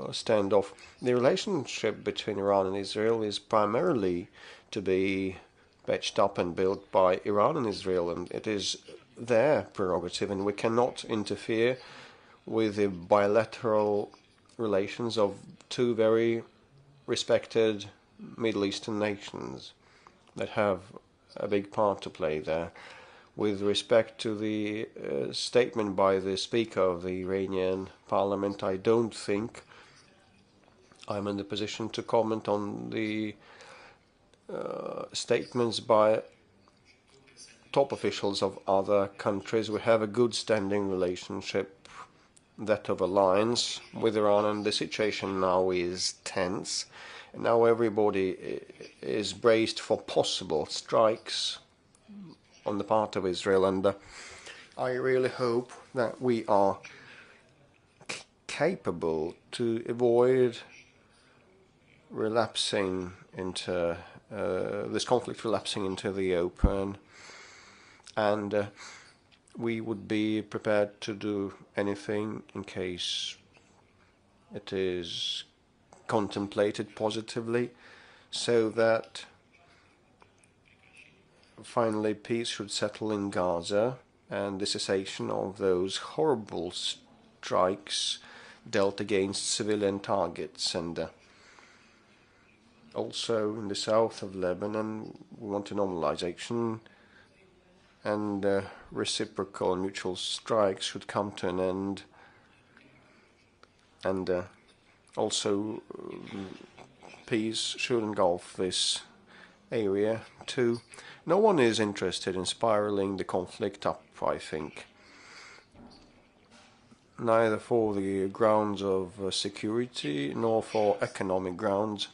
standoff? The relationship between Iran and Israel is primarily to be patched up and built by Iran and Israel, and it is their prerogative, and we cannot interfere with the bilateral relations of 2 very respected Middle Eastern nations that have a big part to play there. With respect to the statement by the Speaker of the Iranian Parliament, I don't think I'm in the position to comment on the statements by top officials of other countries. We have a good standing relationship, that of alliance with Iran, and the situation now is tense. And now everybody is braced for possible strikes on the part of Israel, and I really hope that we are capable to avoid relapsing into this conflict relapsing into the open, and we would be prepared to do anything in case it is contemplated positively, so that finally peace should settle in Gaza and the cessation of those horrible strikes dealt against civilian targets. And also in the south of Lebanon, we want a normalization, and reciprocal mutual strikes should come to an end. And also peace should engulf this area too. No one is interested in spiraling the conflict up, I think. Neither for the grounds of security nor for economic grounds.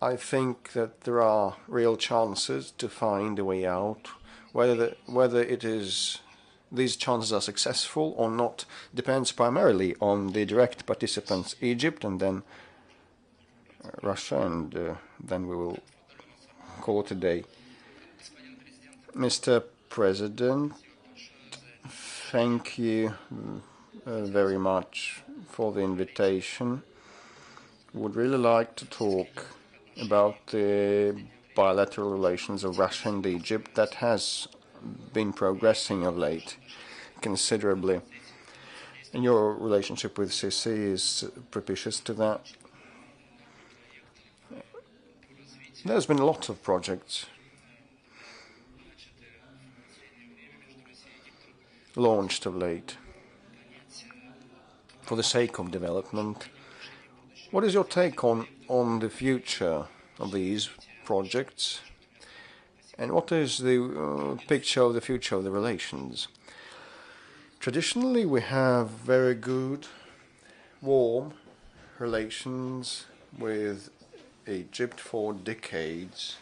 I think that there are real chances to find a way out. Whether it is these chances are successful or not depends primarily on the direct participants, Egypt and then Russia, and then we will call it a day. Mr. President, thank you very much for the invitation. Would really like to talk about the bilateral relations of Russia and Egypt that has been progressing of late considerably. And your relationship with Sisi is propitious to that. There's been a lot of projects launched of late for the sake of development. What is your take on the future of these projects? And what is the picture of the future of the relations? Traditionally, we have very good, warm relations with Egypt for decades.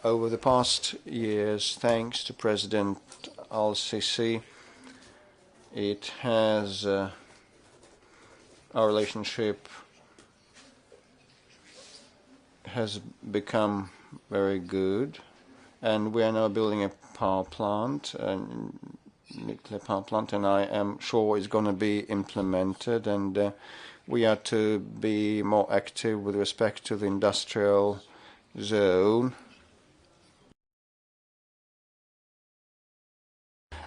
Over the past years, thanks to President al-Sisi, it has our relationship has become very good, and we are now building a power plant, a nuclear power plant, and I am sure it's going to be implemented, and we are to be more active with respect to the industrial zone.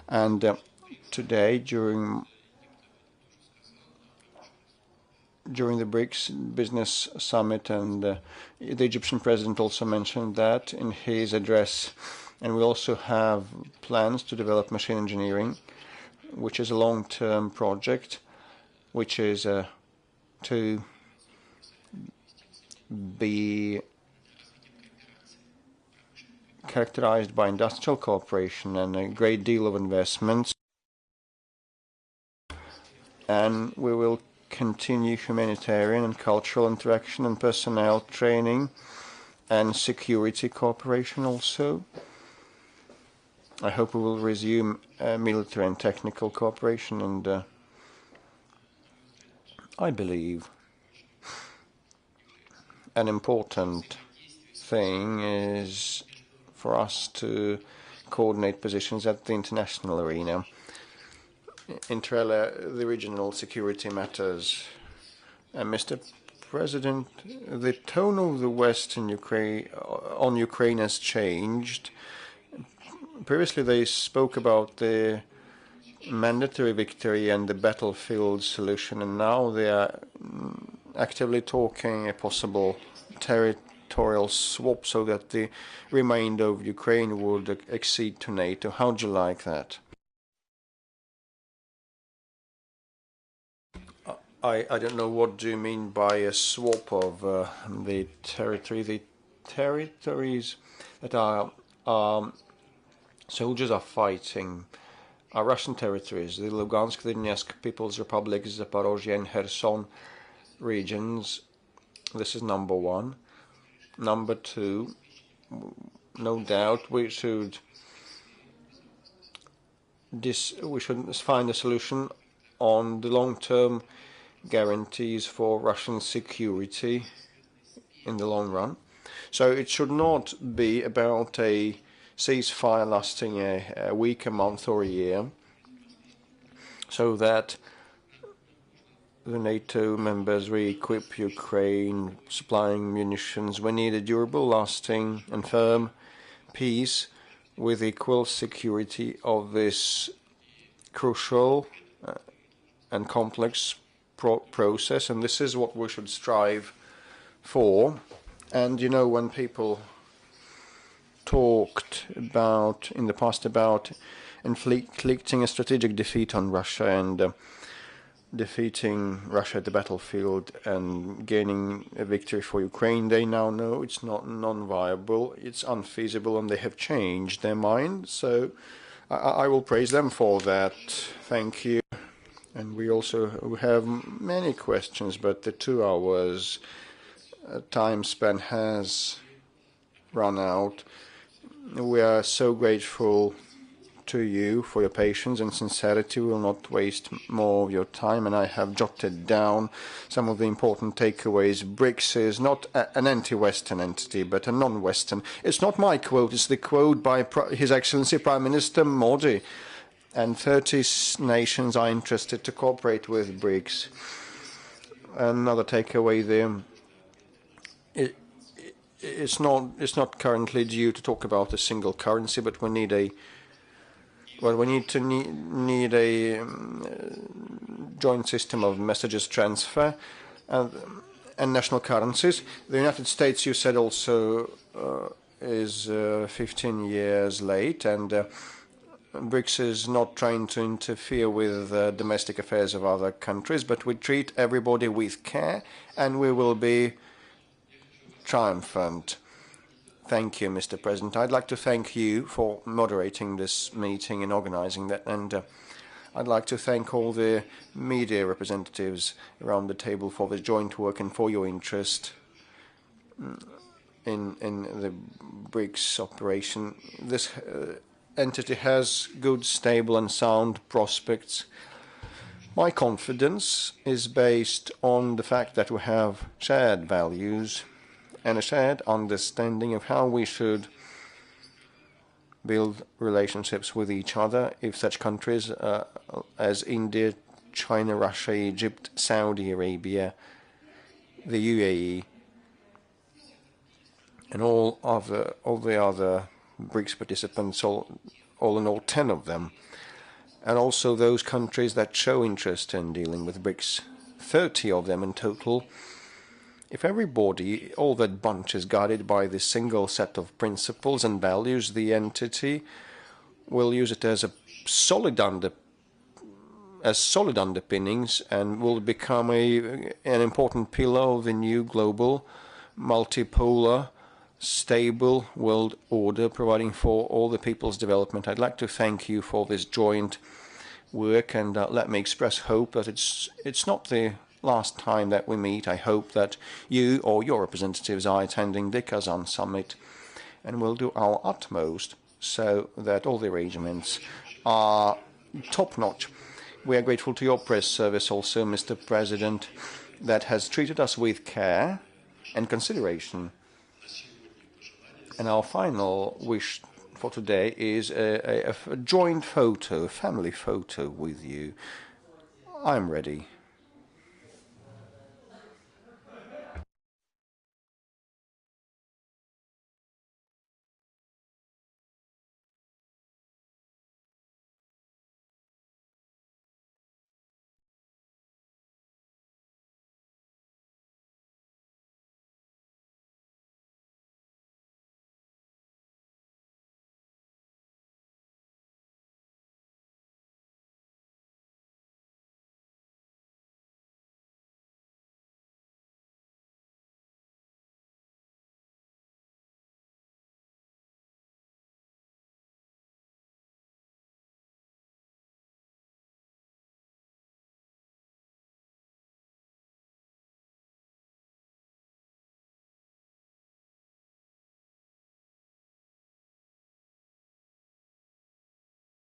And today, during the Brics Business Summit, and the Egyptian president also mentioned that in his address. And we also have plans to develop machine engineering, which is a long-term project, which is to be characterized by industrial cooperation and a great deal of investments. And we will continue humanitarian and cultural interaction and personnel training and security cooperation also. I hope we will resume military and technical cooperation, and I believe an important thing is for us to coordinate positions at the international arena. Inter alia, the regional security matters. Mr. President, the tone of the West in on Ukraine has changed. Previously, they spoke about the mandatory victory and the battlefield solution, and now they are actively talking a possible territorial swap so that the remainder of Ukraine would accede to NATO. How do you like that? I don't know, what do you mean by a swap of the territory? The territories that our soldiers are fighting are Russian territories. The Lugansk, Donetsk People's Republic, Zaporozhye and Kherson regions. This is number one. Number two, no doubt we should find a solution on the long-term guarantees for Russian security in the long run. So it should not be about a ceasefire lasting a week, a month or a year, so that the NATO members re-equip Ukraine, supplying munitions. We need a durable, lasting and firm peace with equal security of this crucial and complex process, and this is what we should strive for. And you know, when people talked about in the past about inflicting a strategic defeat on Russia and defeating Russia at the battlefield and gaining a victory for Ukraine, they now know it's not non-viable, it's unfeasible, and they have changed their mind. So I will praise them for that. Thank you. And we also have many questions, but the 2 hours time span has run out. We are so grateful to you for your patience and sincerity. We will not waste more of your time, and I have jotted down some of the important takeaways. Brics is not an anti-Western entity, but a non-Western. It's not my quote, it's the quote by His Excellency Prime Minister Modi. And 30 nations are interested to cooperate with Brics. Another takeaway there. It's not currently due to talk about a single currency, but we need a joint system of messages transfer and national currencies. The United States, you said, also is 15 years late, and Brics is not trying to interfere with domestic affairs of other countries, but we treat everybody with care, and we will be triumphant. Thank you, Mr. President. I'd like to thank you for moderating this meeting and organizing that, and I'd like to thank all the media representatives around the table for the joint work and for your interest in the Brics operation. This entity has good, stable and sound prospects. My confidence is based on the fact that we have shared values and a shared understanding of how we should build relationships with each other if such countries as India, China, Russia, Egypt, Saudi Arabia, the UAE, and all the other Brics participants, all in all 10 of them, and also those countries that show interest in dealing with Brics, 30 of them in total. If everybody, all that bunch, is guided by this single set of principles and values, the entity will use it as solid underpinnings and will become an important pillar of the new global, multipolar, stable world order, providing for all the people's development. I'd like to thank you for this joint work, and let me express hope that it's not the last time that we meet. I hope that you or your representatives are attending the Kazan summit, and we'll do our utmost so that all the arrangements are top-notch. We are grateful to your press service also, Mr. President, that has treated us with care and consideration. And our final wish for today is a joint photo, a family photo with you. I'm ready.